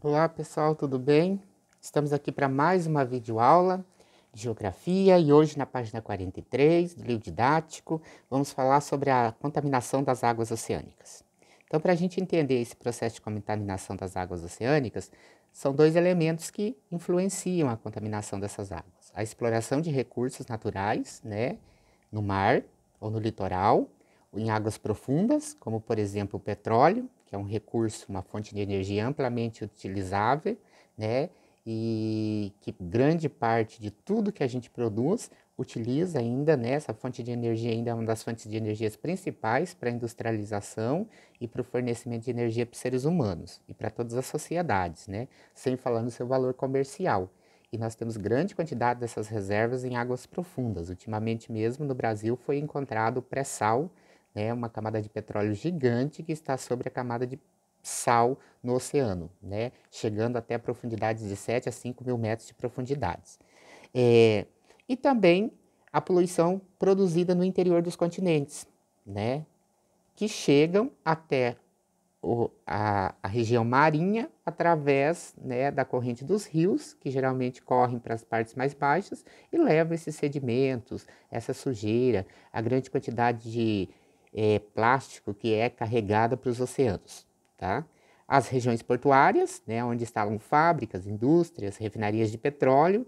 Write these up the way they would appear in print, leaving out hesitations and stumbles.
Olá pessoal, tudo bem? Estamos aqui para mais uma videoaula de Geografia e hoje na página 43 do livro didático vamos falar sobre a contaminação das águas oceânicas. Então, para a gente entender esse processo de contaminação das águas oceânicas, são dois elementos que influenciam a contaminação dessas águas. A exploração de recursos naturais, no mar ou no litoral, ou em águas profundas, como por exemplo o petróleo, que é um recurso, uma fonte de energia amplamente utilizável, e que grande parte de tudo que a gente produz utiliza ainda, essa fonte de energia ainda é uma das fontes de energias principais para a industrialização e para o fornecimento de energia para os seres humanos e para todas as sociedades, sem falar no seu valor comercial. E nós temos grande quantidade dessas reservas em águas profundas. Ultimamente mesmo no Brasil foi encontrado o pré-sal, uma camada de petróleo gigante que está sobre a camada de sal no oceano, chegando até profundidades de 7 a 5 mil metros de profundidades. E também a poluição produzida no interior dos continentes, que chegam até a região marinha através da corrente dos rios, que geralmente correm para as partes mais baixas e levam esses sedimentos, essa sujeira, a grande quantidade de plástico que é carregada para os oceanos. Tá? As regiões portuárias, onde instalam fábricas, indústrias, refinarias de petróleo,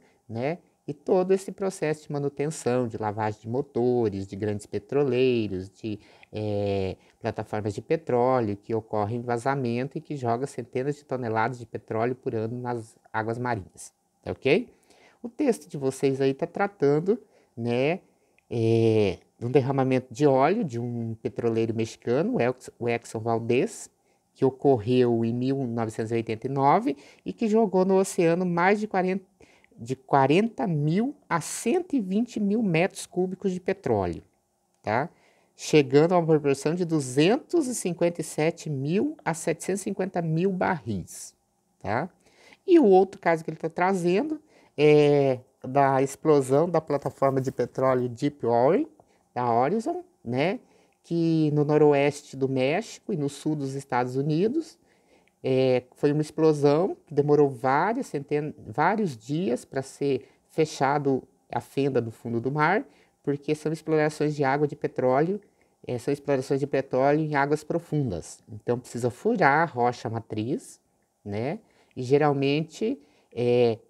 e todo esse processo de manutenção, de lavagem de motores, de grandes petroleiros, de plataformas de petróleo, que ocorre em vazamento e que joga centenas de toneladas de petróleo por ano nas águas marinhas, tá ok? O texto de vocês aí está tratando, de um derramamento de óleo de um petroleiro mexicano, o Exxon Valdez, que ocorreu em 1989 e que jogou no oceano mais de 40 mil a 120 mil metros cúbicos de petróleo, tá? Chegando a uma proporção de 257 mil a 750 mil barris, tá? E o outro caso que ele está trazendo é da explosão da plataforma de petróleo Deepwater, da Horizon, que no noroeste do México e no sul dos Estados Unidos, foi uma explosão que demorou vários dias para ser fechado a fenda do fundo do mar, porque são explorações de água de petróleo, são explorações de petróleo em águas profundas. Então precisa furar a rocha matriz, e geralmente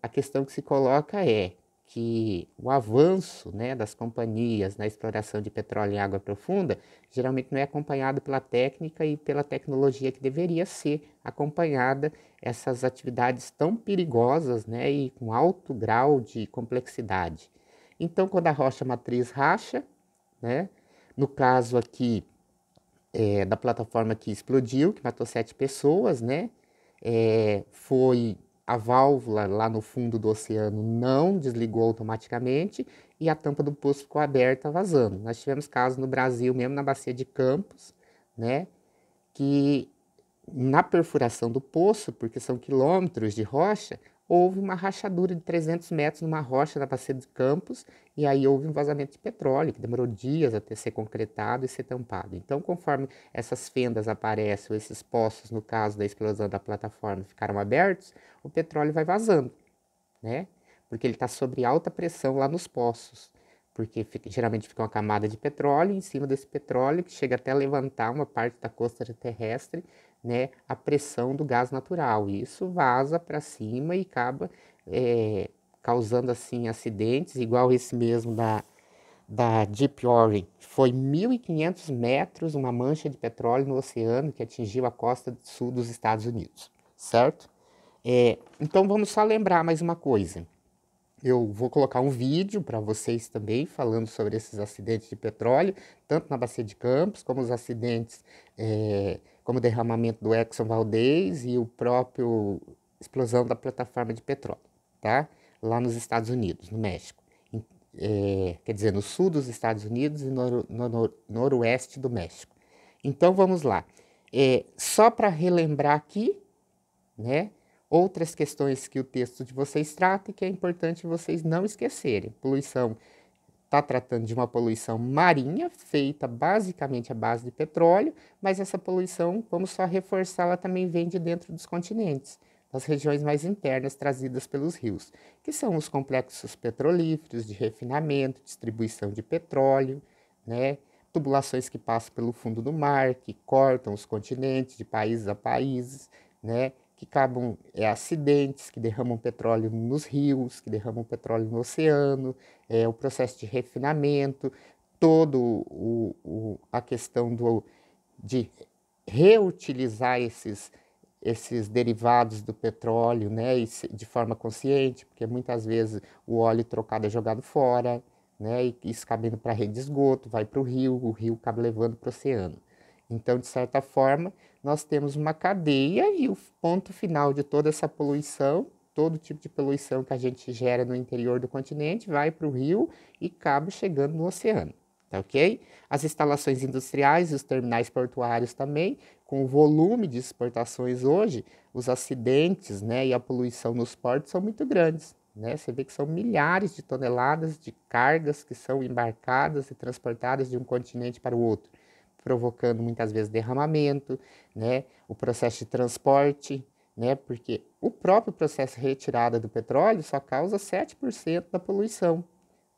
a questão que se coloca é que o avanço das companhias na exploração de petróleo em água profunda geralmente não é acompanhado pela técnica e pela tecnologia que deveria ser acompanhada essas atividades tão perigosas e com alto grau de complexidade. Então, quando a rocha matriz racha, no caso aqui da plataforma que explodiu, que matou 7 pessoas, foi a válvula lá no fundo do oceano não desligou automaticamente e a tampa do poço ficou aberta vazando. Nós tivemos casos no Brasil, mesmo na bacia de Campos, que na perfuração do poço, porque são quilômetros de rocha, houve uma rachadura de 300 metros numa rocha da bacia de Campos e aí houve um vazamento de petróleo que demorou dias até ser concretado e ser tampado. Então, conforme essas fendas aparecem, ou esses poços, no caso da explosão da plataforma, ficaram abertos, o petróleo vai vazando, porque ele está sob alta pressão lá nos poços, porque geralmente fica uma camada de petróleo em cima desse petróleo que chega até a levantar uma parte da costa terrestre, a pressão do gás natural. E isso vaza para cima e acaba causando assim acidentes, igual esse mesmo da Deepwater. Foi 1.500 metros, uma mancha de petróleo no oceano que atingiu a costa sul dos Estados Unidos, certo? Então vamos só lembrar mais uma coisa. Eu vou colocar um vídeo para vocês também falando sobre esses acidentes de petróleo, tanto na Bacia de Campos, como os acidentes, como o derramamento do Exxon Valdez e o próprio explosão da plataforma de petróleo, tá? Lá nos Estados Unidos, no México. Quer dizer, no sul dos Estados Unidos e no noroeste do México. Então vamos lá. Só para relembrar aqui, outras questões que o texto de vocês trata e que é importante vocês não esquecerem. Poluição, está tratando de uma poluição marinha, feita basicamente à base de petróleo, mas essa poluição, vamos só reforçar, ela também vem de dentro dos continentes. das regiões mais internas trazidas pelos rios, que são os complexos petrolíferos de refinamento, distribuição de petróleo, né? Tubulações que passam pelo fundo do mar, que cortam os continentes de países a países, né? Que acabam acidentes, que derramam petróleo nos rios, que derramam petróleo no oceano, o processo de refinamento, todo a questão de reutilizar esses derivados do petróleo, né, de forma consciente, porque muitas vezes o óleo trocado é jogado fora, né, e isso acaba indo para a rede de esgoto, vai para o rio acaba levando para o oceano. Então, de certa forma, nós temos uma cadeia e o ponto final de toda essa poluição, todo tipo de poluição que a gente gera no interior do continente, vai para o rio e acaba chegando no oceano. Tá ok? As instalações industriais e os terminais portuários também, com o volume de exportações hoje, os acidentes, né, e a poluição nos portos são muito grandes. Né? Você vê que são milhares de toneladas de cargas que são embarcadas e transportadas de um continente para o outro, provocando muitas vezes derramamento, né? O processo de transporte, né? Porque o próprio processo de retirada do petróleo só causa 7% da poluição.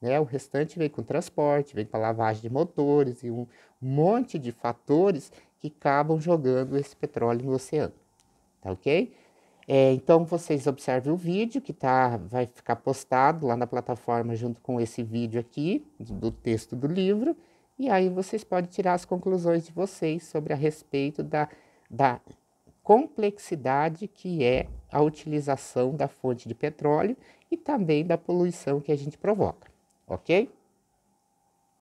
Né? O restante vem com transporte, vem com a lavagem de motores e um monte de fatores que acabam jogando esse petróleo no oceano. Tá ok? Então vocês observem o vídeo que vai ficar postado lá na plataforma junto com esse vídeo aqui, do texto do livro, e aí vocês podem tirar as conclusões de vocês sobre a respeito da complexidade que é a utilização da fonte de petróleo e também da poluição que a gente provoca, ok?